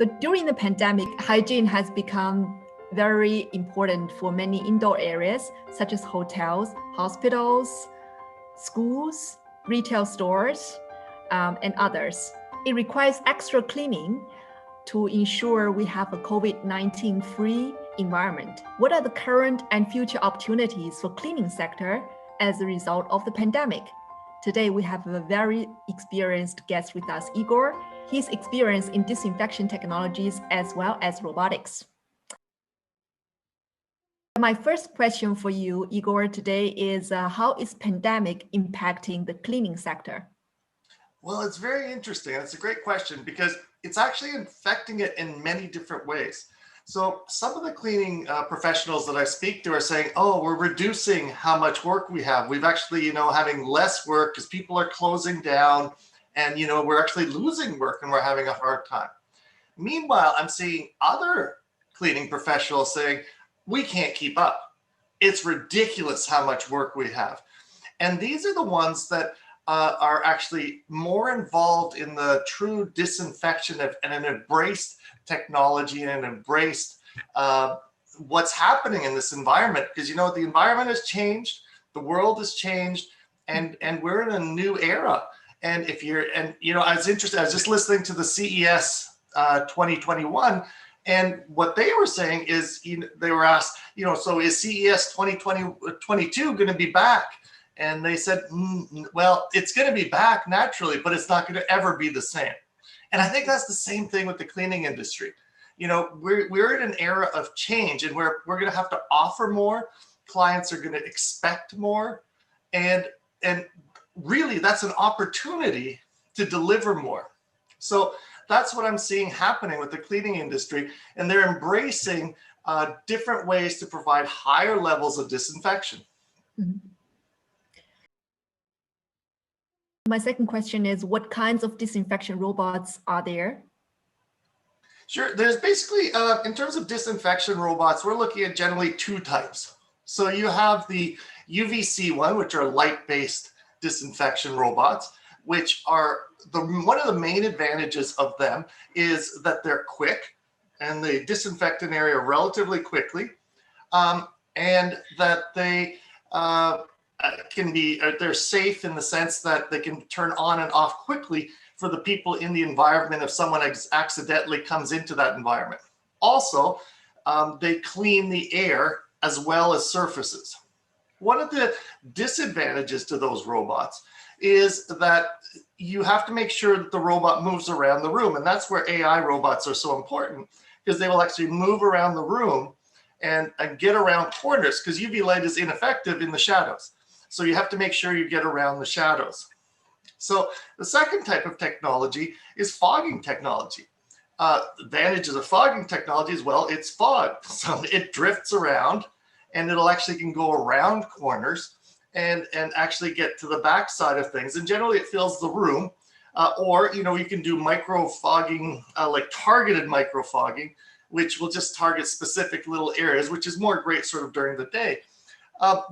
So during the pandemic, hygiene has become very important for many indoor areas, such as hotels, hospitals, schools, retail stores, and others. It requires extra cleaning to ensure we have a COVID-19 free environment. What are the current and future opportunities for cleaning sector as a result of the pandemic? Today, we have a very experienced guest with us, Igor. He's experienced in disinfection technologies as well as robotics. My first question for you, Igor, today is how is pandemic impacting the cleaning sector? Well, it's very interesting. It's a great question because it's actually affecting it in many different ways. So some of the cleaning professionals that I speak to are saying, oh, we're reducing how much work we have. We've actually, having less work because people are closing down and, we're actually losing work and we're having a hard time. Meanwhile, I'm seeing other cleaning professionals saying, we can't keep up. It's ridiculous how much work we have. And these are the ones that are actually more involved in the true disinfection and an embraced technology and embraced what's happening in this environment. Because the environment has changed, the world has changed, and we're in a new era. And I was interested, I was just listening to the CES 2021, and what they were saying is, they were asked, so is CES 2022 going to be back? And they said, well, it's going to be back naturally, but it's not going to ever be the same. And I think that's the same thing with the cleaning industry. We're in an era of change, and we're going to have to offer more. Clients are going to expect more, and really that's an opportunity to deliver more. So that's what I'm seeing happening with the cleaning industry, and they're embracing different ways to provide higher levels of disinfection. Mm-hmm. My second question is, what kinds of disinfection robots are there? Sure. There's basically, in terms of disinfection robots, we're looking at generally two types. So you have the UVC one, which are light-based disinfection robots, which are one of the main advantages of them is that they're quick and they disinfect an area relatively quickly, and that they they're safe in the sense that they can turn on and off quickly for the people in the environment if someone accidentally comes into that environment. Also, they clean the air as well as surfaces. One of the disadvantages to those robots is that you have to make sure that the robot moves around the room, and that's where AI robots are so important, because they will actually move around the room and get around corners, because UV light is ineffective in the shadows. So you have to make sure you get around the shadows. So the second type of technology is fogging technology. Advantages of fogging technology is, well, it's fog. So it drifts around and it'll actually can go around corners and actually get to the back side of things. And generally it fills the room. Or, you can do micro fogging, like targeted micro fogging, which will just target specific little areas, which is more great sort of during the day.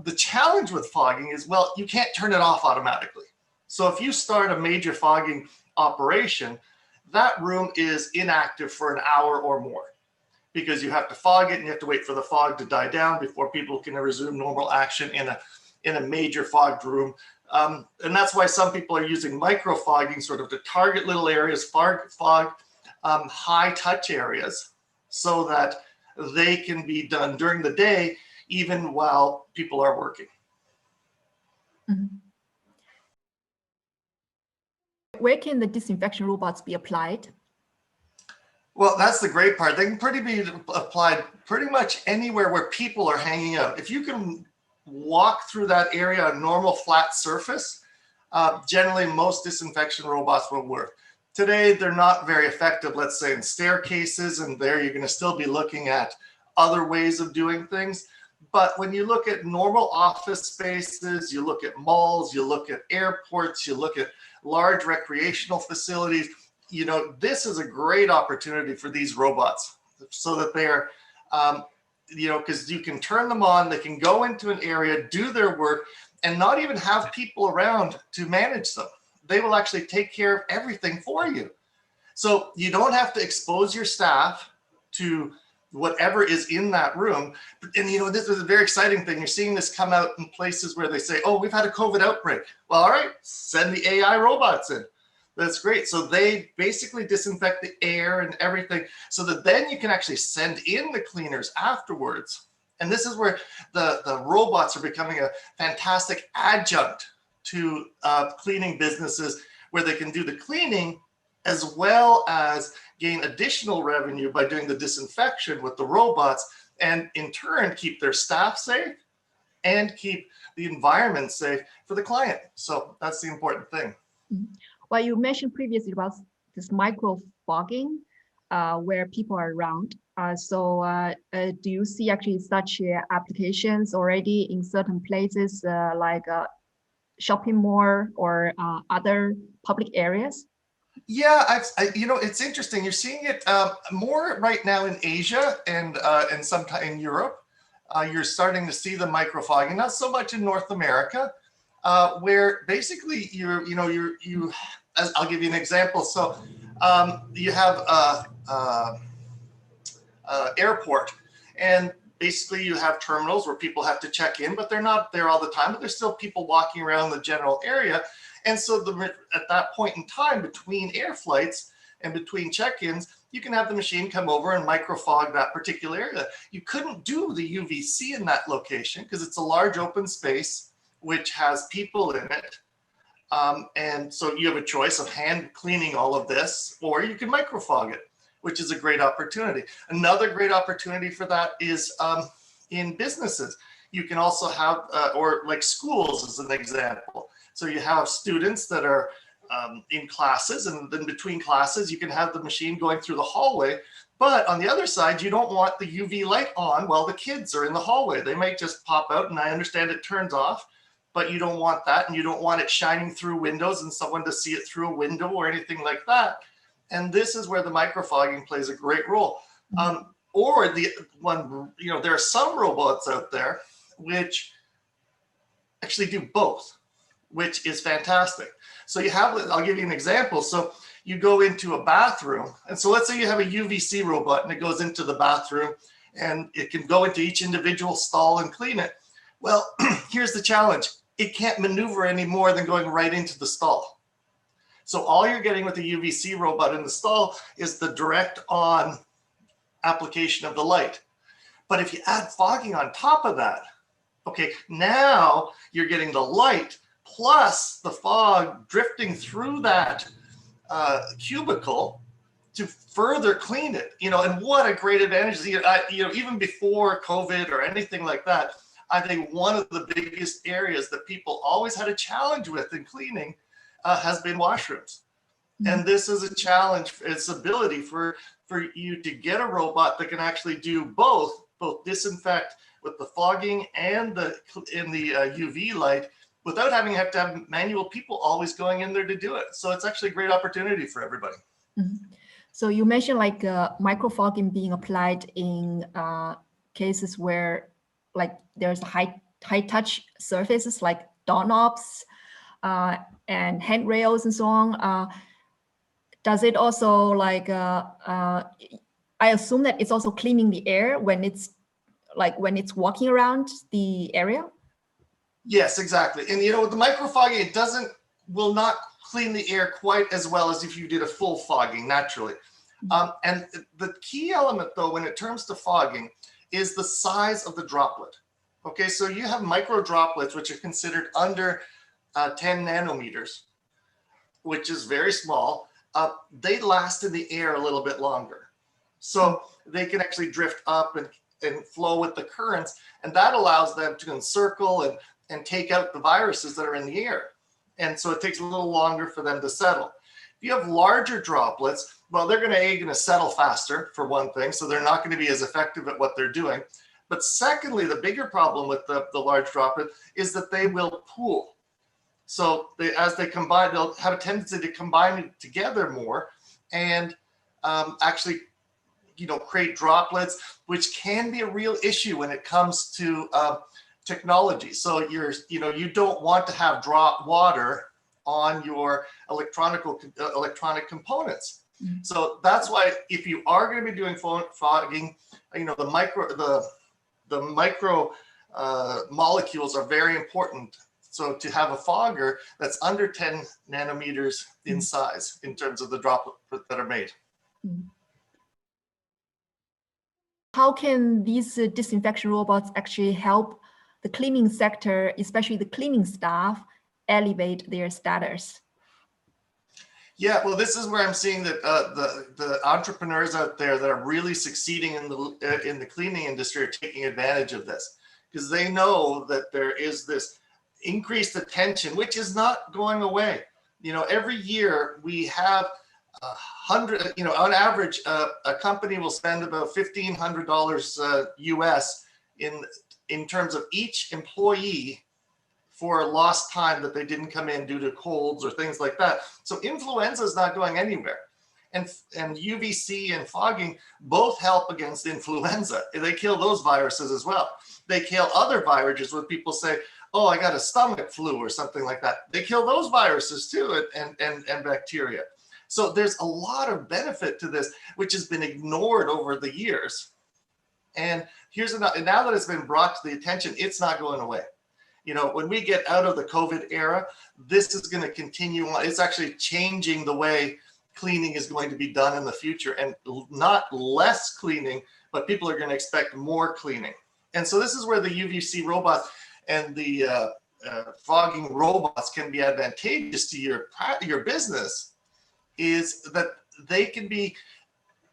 The challenge with fogging is, well, you can't turn it off automatically. So if you start a major fogging operation, that room is inactive for an hour or more because you have to fog it and you have to wait for the fog to die down before people can resume normal action in a major fogged room. And that's why some people are using micro fogging sort of to target little areas, fog high touch areas, so that they can be done during the day, even while people are working. Mm-hmm. Where can the disinfection robots be applied? Well, that's the great part. They can be applied pretty much anywhere where people are hanging out. If you can walk through that area on normal flat surface, generally most disinfection robots will work. Today, they're not very effective, let's say in staircases, and there you're going to still be looking at other ways of doing things. But when you look at normal office spaces, you look at malls, you look at airports, you look at large recreational facilities, this is a great opportunity for these robots so that they're, because you can turn them on, they can go into an area, do their work, and not even have people around to manage them. They will actually take care of everything for you. So you don't have to expose your staff to whatever is in that room. And this is a very exciting thing. You're seeing this come out in places where they say, oh, we've had a COVID outbreak. Well, all right, send the AI robots in. That's great. So they basically disinfect the air and everything so that then you can actually send in the cleaners afterwards. And this is where the robots are becoming a fantastic adjunct to cleaning businesses, where they can do the cleaning as well as gain additional revenue by doing the disinfection with the robots, and in turn keep their staff safe and keep the environment safe for the client. So that's the important thing. Well, you mentioned previously about this micro fogging where people are around. Do you see actually such applications already in certain places like shopping mall or other public areas? Yeah, it's interesting. You're seeing it more right now in Asia and sometime in Europe. You're starting to see the microfogging, not so much in North America, where basically I'll give you an example. So you have airport, and basically you have terminals where people have to check in, but they're not there all the time, but there's still people walking around the general area. And so at that point in time, between air flights and between check-ins, you can have the machine come over and microfog that particular area. You couldn't do the UVC in that location because it's a large open space which has people in it. And so you have a choice of hand cleaning all of this, or you can microfog it, which is a great opportunity. Another great opportunity for that is in businesses. You can also have, or like schools as an example. So you have students that are in classes, and then between classes, you can have the machine going through the hallway. But on the other side, you don't want the UV light on while the kids are in the hallway. They might just pop out, and I understand it turns off, but you don't want that, and you don't want it shining through windows and someone to see it through a window or anything like that. And this is where the microfogging plays a great role. Or the one, there are some robots out there which actually do both, which is fantastic. So I'll give you an example. So you go into a bathroom, and so let's say you have a UVC robot and it goes into the bathroom and it can go into each individual stall and clean it. Well, here's the challenge. It can't maneuver any more than going right into the stall. So all you're getting with the UVC robot in the stall is the direct on application of the light. But if you add fogging on top of that, okay, now you're getting the light plus the fog drifting through that cubicle to further clean it, and what a great advantage. Even before COVID or anything like that, I think one of the biggest areas that people always had a challenge with in cleaning has been washrooms. And this is a challenge. It's ability for you to get a robot that can actually do both disinfect with the fogging and the UV light without having to have manual people always going in there to do it. So it's actually a great opportunity for everybody. So you mentioned like microfogging being applied in cases where like there's high touch surfaces like doorknobs and handrails and so on. Does it also like, I assume that it's also cleaning the air when it's walking around the area? Yes, exactly. And with the microfogging, it will not clean the air quite as well as if you did a full fogging naturally. And the key element though, when it comes to fogging, is the size of the droplet. Okay, so you have micro droplets, which are considered under 10 nanometers, which is very small. They last in the air a little bit longer. So they can actually drift up and flow with the currents, and that allows them to encircle and take out the viruses that are in the air. And so it takes a little longer for them to settle. If you have larger droplets, well, they're going to settle faster, for one thing, so they're not going to be as effective at what they're doing. But secondly, the bigger problem with the large droplet is that they will pool. So as they combine, they'll have a tendency to combine together more and actually, create droplets, which can be a real issue when it comes to technology. So you don't want to have drop water on your electronic components. So that's why if you are going to be doing fogging, the micro molecules are very important. So to have a fogger that's under 10 nanometers in size in terms of the droplets that are made. How can these disinfection robots actually help the cleaning sector, especially the cleaning staff, elevate their status? Yeah, well, this is where I'm seeing that the entrepreneurs out there that are really succeeding in the cleaning industry are taking advantage of this, because they know that there is this increased attention, which is not going away. Every year we have 100. On average, a company will spend about $1,500 US in terms of each employee for lost time that they didn't come in due to colds or things like that. So influenza is not going anywhere. And UVC and fogging both help against influenza. They kill those viruses as well. They kill other viruses when people say, oh, I got a stomach flu or something like that. They kill those viruses too, and bacteria. So there's a lot of benefit to this, which has been ignored over the years. And now that it's been brought to the attention, it's not going away. When we get out of the COVID era, this is going to continue on. It's actually changing the way cleaning is going to be done in the future, and not less cleaning, but people are going to expect more cleaning. And so this is where the UVC robots and the fogging robots can be advantageous to your business, is that they can be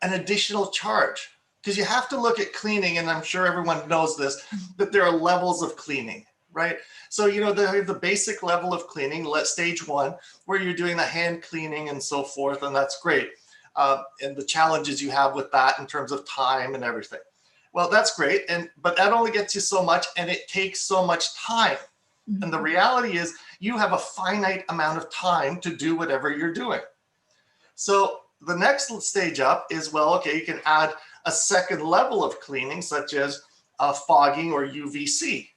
an additional charge. Because you have to look at cleaning, and I'm sure everyone knows this, that there are levels of cleaning, right? So, the basic level of cleaning, stage 1, where you're doing the hand cleaning and so forth, and that's great. And the challenges you have with that in terms of time and everything. Well, that's great, but that only gets you so much, and it takes so much time. And the reality is you have a finite amount of time to do whatever you're doing. So the next stage up is, well, okay, you can add a second level of cleaning, such as fogging or UVC.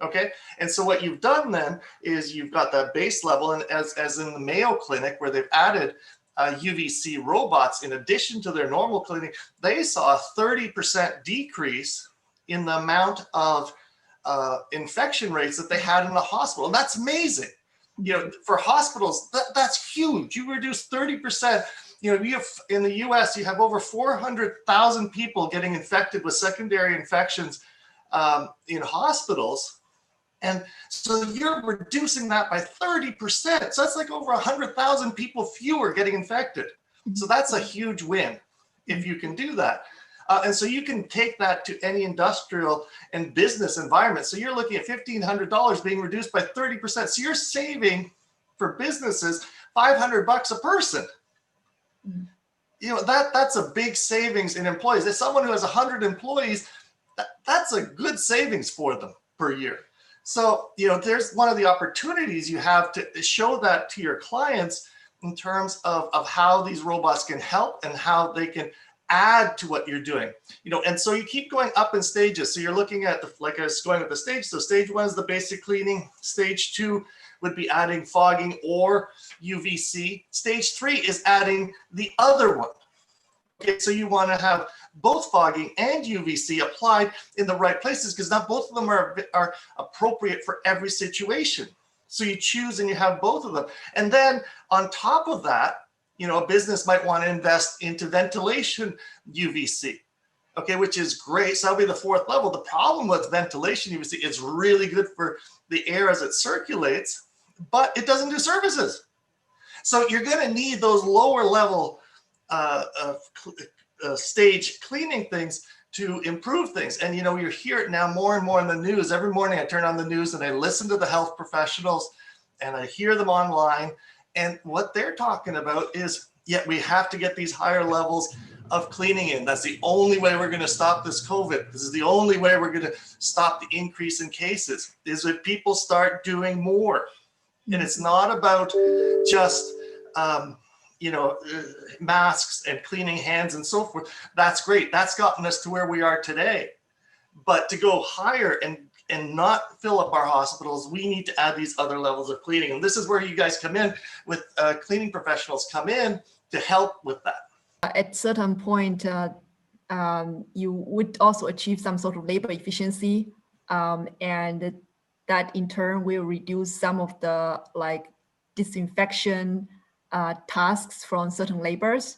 Okay, and so what you've done then is you've got that base level, and as in the Mayo Clinic, where they've added UVC robots in addition to their normal cleaning, they saw a 30% decrease in the amount of infection rates that they had in the hospital. And that's amazing. For hospitals, that's huge. You reduce 30%. You have, in the US, you have over 400,000 people getting infected with secondary infections in hospitals. And so you're reducing that by 30%. So that's like over 100,000 people fewer getting infected. So that's a huge win if you can do that. And so you can take that to any industrial and business environment. So you're looking at $1,500 being reduced by 30%. So you're saving for businesses $500 a person. That's a big savings in employees. As someone who has 100 employees, that's a good savings for them per year. So, there's one of the opportunities you have to show that to your clients in terms of how these robots can help and how they can add to what you're doing. And so you keep going up in stages. So you're looking at, like I was going with the stage. So stage 1 is the basic cleaning. Stage 2 would be adding fogging or UVC. Stage 3 is adding the other one. Okay, so you want to have both fogging and UVC applied in the right places, because not both of them are appropriate for every situation. So you choose and you have both of them. And then on top of that, a business might want to invest into ventilation UVC, okay, which is great. So that'll be the 4th level. The problem with ventilation UVC, it's really good for the air as it circulates, but it doesn't do services. So you're going to need those lower level stage cleaning things to improve things. And you hear it now more and more in the news. Every morning I turn on the news and I listen to the health professionals and I hear them online. And what they're talking about is, we have to get these higher levels of cleaning in. That's the only way we're going to stop this COVID. This is the only way we're going to stop the increase in cases, is if people start doing more. And it's not about just masks and cleaning hands and so forth. That's great. That's gotten us to where we are today. But to go higher and not fill up our hospitals, we need to add these other levels of cleaning. And this is where you guys come in with cleaning professionals come in to help with that. At certain point, you would also achieve some sort of labor efficiency, and that in turn will reduce some of the disinfection tasks from certain laborers.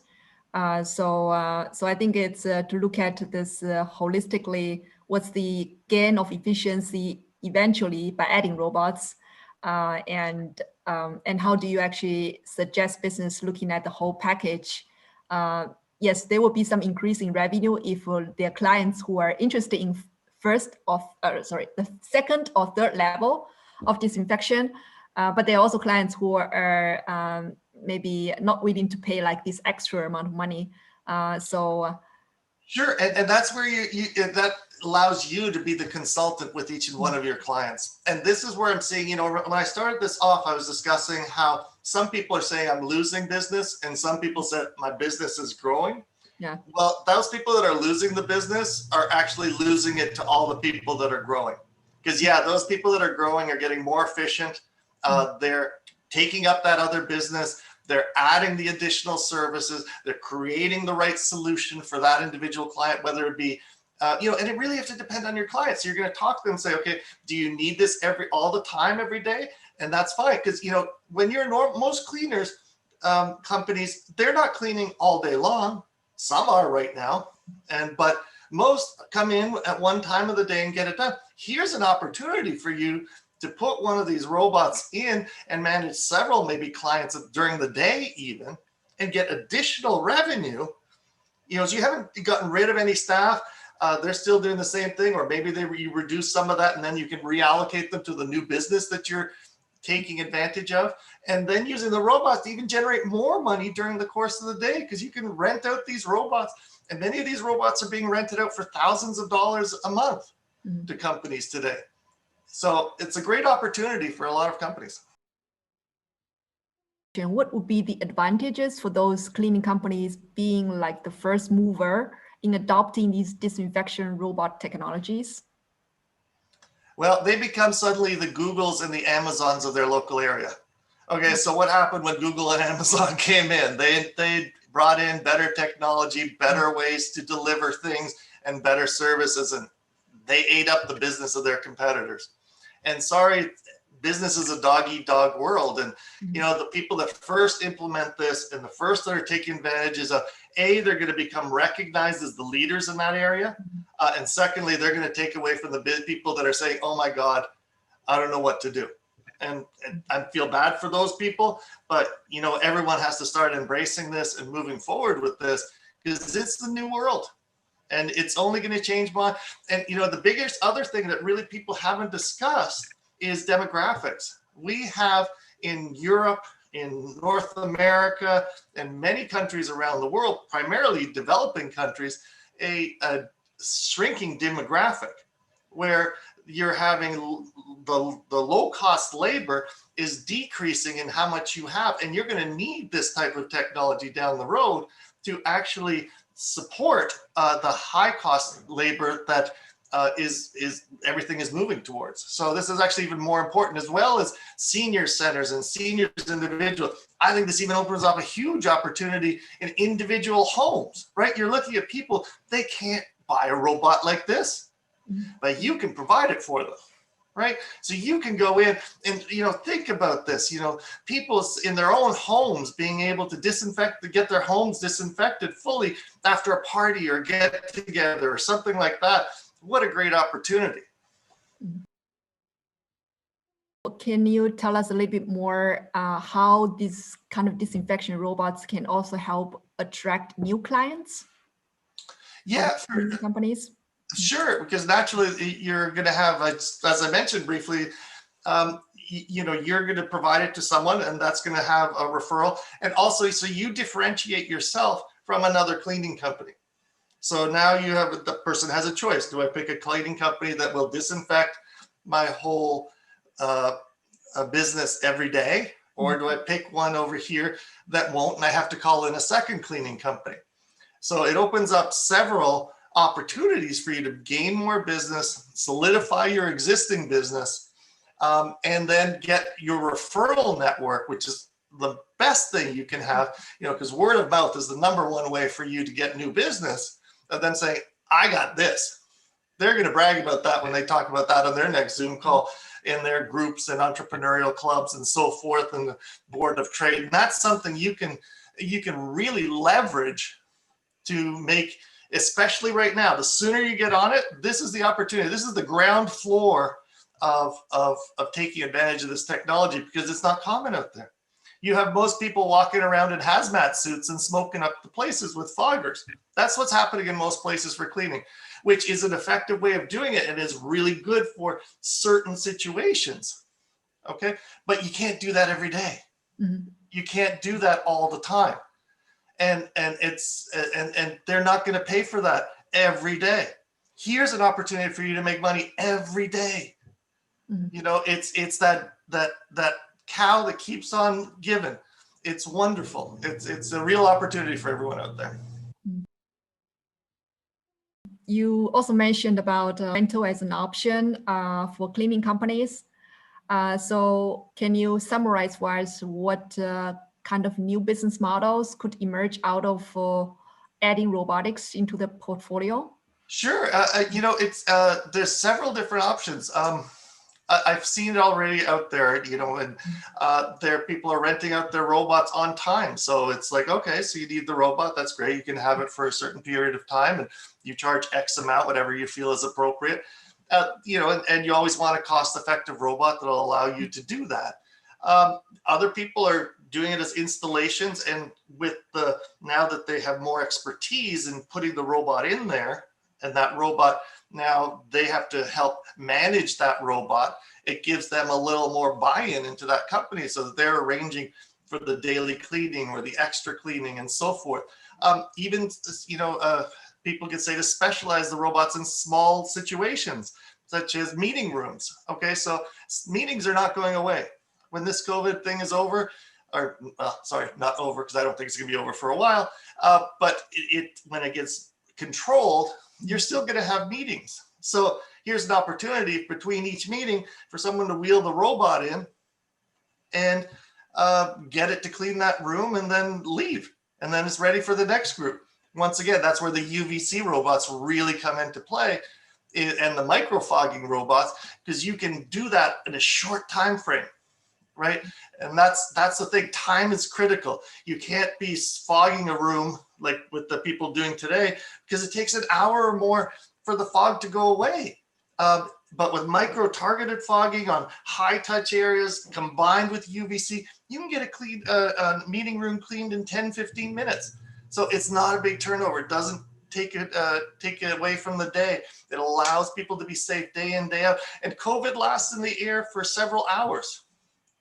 So I think it's to look at this holistically. What's the gain of efficiency eventually by adding robots, and how do you actually suggest business looking at the whole package? Yes, there will be some increase in revenue if their clients who are interested in the second or third level of disinfection, but there are also clients who are maybe not willing to pay like this extra amount of money. Sure, and that's where that allows you to be the consultant with each and one of your clients. And this is where I'm seeing, when I started this off, I was discussing how some people are saying I'm losing business, and some people said my business is growing. Yeah. Well, those people that are losing the business are actually losing it to all the people that are growing. Because those people that are growing are getting more efficient. They're taking up that other business. They're adding the additional services. They're creating the right solution for that individual client, whether it be, and it really has to depend on your client. So you're going to talk to them and say, okay, do you need this all the time, every day? And that's fine. Because, when you're most cleaners companies, they're not cleaning all day long. Some are right now. But most come in at one time of the day and get it done. Here's an opportunity for you to put one of these robots in and manage several maybe clients during the day even, and get additional revenue. So you haven't gotten rid of any staff. They're still doing the same thing, or maybe you reduce some of that and then you can reallocate them to the new business that you're taking advantage of. And then using the robots to even generate more money during the course of the day, because you can rent out these robots. And many of these robots are being rented out for thousands of dollars a month to companies today. So it's a great opportunity for a lot of companies. What would be the advantages for those cleaning companies being like the first mover in adopting these disinfection robot technologies? Well, they become suddenly the Googles and the Amazons of their local area. Okay, so what happened when Google and Amazon came in? They brought in better technology, better ways to deliver things, and better services, and they ate up the business of their competitors. And sorry, business is a dog-eat-dog world. And, the people that first implement this and the first that are taking advantages of, they're going to become recognized as the leaders in that area. And secondly, they're going to take away from the people that are saying, oh my God, I don't know what to do. And I feel bad for those people, but, everyone has to start embracing this and moving forward with this, because it's the new world. And it's only going to change and the biggest other thing that really people haven't discussed is demographics. We have in Europe, in North America, and many countries around the world, primarily developing countries, a shrinking demographic where you're having the low-cost labor is decreasing in how much you have. And you're going to need this type of technology down the road to actually support the high-cost labor that everything is moving towards. So this is actually even more important, as well as senior centers and seniors individuals. I think this even opens up a huge opportunity in individual homes, right? You're looking at people, they can't buy a robot like this, but you can provide it for them. Right? So you can go in and, think about this, people in their own homes being able to get their homes disinfected fully after a party or get together or something like that. What a great opportunity. Can you tell us a little bit more how these kind of disinfection robots can also help attract new clients? Yeah, for companies. Sure, because naturally you're going to have, as I mentioned briefly, you're going to provide it to someone, and that's going to have a referral. And also, so you differentiate yourself from another cleaning company. So now the person has a choice. Do I pick a cleaning company that will disinfect my whole business every day? Or do I pick one over here that won't, and I have to call in a second cleaning company? So it opens up several opportunities for you to gain more business, solidify your existing business, and then get your referral network, which is the best thing you can have, because word of mouth is the #1 way for you to get new business, and then saying, I got this. They're going to brag about that when they talk about that on their next Zoom call in their groups and entrepreneurial clubs and so forth, and the board of trade. And that's something you can really leverage to make, especially right now. The sooner you get on it, this is the opportunity. This is the ground floor of taking advantage of this technology, because it's not common out there. You have most people walking around in hazmat suits and smoking up the places with foggers. That's what's happening in most places for cleaning, which is an effective way of doing it and is really good for certain situations. Okay, but you can't do that every day. Mm-hmm. You can't do that all the time, and they're not going to pay for that every day. Here's an opportunity for you to make money every day. Mm-hmm. It's that cow that keeps on giving. It's wonderful. It's a real opportunity for everyone out there. You also mentioned about rental as an option for cleaning companies. So can you summarize for us what kind of new business models could emerge out of adding robotics into the portfolio? Sure. There's several different options. I've seen it already out there, and people are renting out their robots on time. So it's like, okay, so you need the robot. That's great. You can have it for a certain period of time, and you charge X amount, whatever you feel is appropriate. And you always want a cost-effective robot that'll allow you to do that. Other people are doing it as installations, and now that they have more expertise in putting the robot in there, and that robot, now they have to help manage that robot. It gives them a little more buy-in into that company, so that they're arranging for the daily cleaning or the extra cleaning and so forth. People could say to specialize the robots in small situations, such as meeting rooms. Okay, so meetings are not going away. When this COVID thing is over, or sorry, not over, because I don't think it's going to be over for a while, but when it gets controlled, you're still going to have meetings. So here's an opportunity between each meeting for someone to wheel the robot in and get it to clean that room and then leave. And then it's ready for the next group. Once again, that's where the UVC robots really come into play, and the microfogging robots, because you can do that in a short time frame, right? And that's the thing. Time is critical. You can't be fogging a room like with the people doing today, because it takes an hour or more for the fog to go away. But with micro-targeted fogging on high-touch areas combined with UVC, you can get a meeting room cleaned in 10, 15 minutes. So it's not a big turnover. It doesn't take it away from the day. It allows people to be safe day in, day out. And COVID lasts in the air for several hours.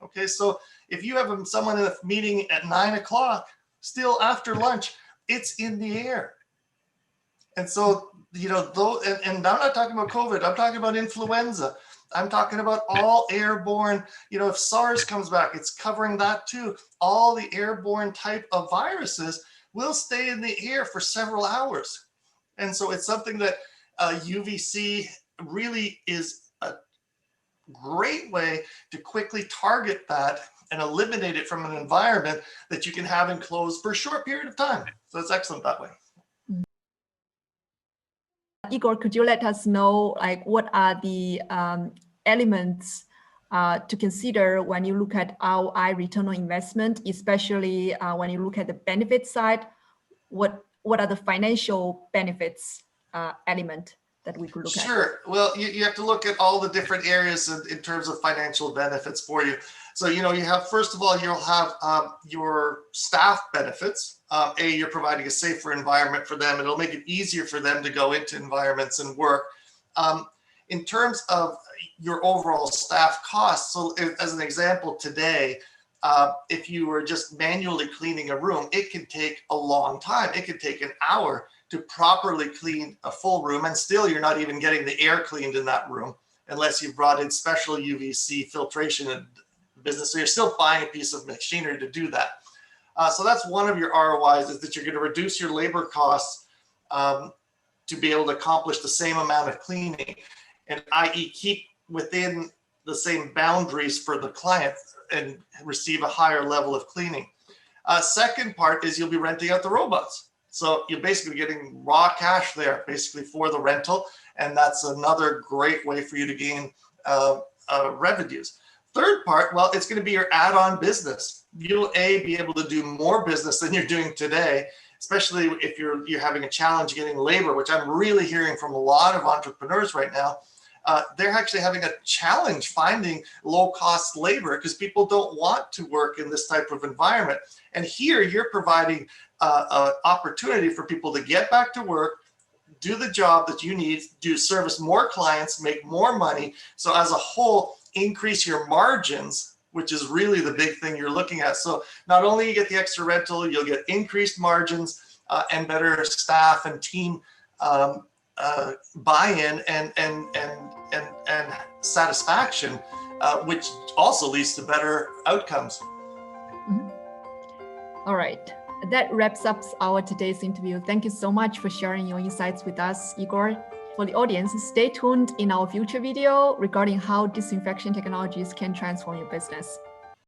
Okay, so if you have someone in a meeting at 9 o'clock, still after lunch, it's in the air. And so, and I'm not talking about COVID, I'm talking about influenza. I'm talking about all airborne, if SARS comes back, it's covering that too. All the airborne type of viruses will stay in the air for several hours. And so it's something that UVC really is a great way to quickly target that and eliminate it from an environment that you can have enclosed for a short period of time. So it's excellent that way. Igor, could you let us know, what are the elements to consider when you look at ROI, return on investment, especially when you look at the benefit side? What are the financial benefits element that we could look at? Sure. Well, you have to look at all the different areas in terms of financial benefits for you. So, you have, first of all, you'll have your staff benefits. You're providing a safer environment for them, and it'll make it easier for them to go into environments and work. In terms of your overall staff costs, so as an example today, if you were just manually cleaning a room, it can take a long time. It could take an hour to properly clean a full room, and still you're not even getting the air cleaned in that room unless you've brought in special UVC filtration in business. So you're still buying a piece of machinery to do that. So that's one of your ROIs, is that you're going to reduce your labor costs to be able to accomplish the same amount of cleaning, and i.e. keep within the same boundaries for the client and receive a higher level of cleaning. Second part is you'll be renting out the robots. So you're basically getting raw cash there, basically for the rental. And that's another great way for you to gain revenues. Third part, well, it's going to be your add-on business. You'll be able to do more business than you're doing today, especially if you're having a challenge getting labor, which I'm really hearing from a lot of entrepreneurs right now. They're actually having a challenge finding low-cost labor because people don't want to work in this type of environment. And here you're providing an opportunity for people to get back to work, do the job that you need, service more clients, make more money. So as a whole, increase your margins, which is really the big thing you're looking at. So not only you get the extra rental, you'll get increased margins and better staff and team buy-in and satisfaction, which also leads to better outcomes. Mm-hmm. All right. That wraps up our today's interview. Thank you so much for sharing your insights with us, Igor. For the audience, stay tuned in our future video regarding how disinfection technologies can transform your business.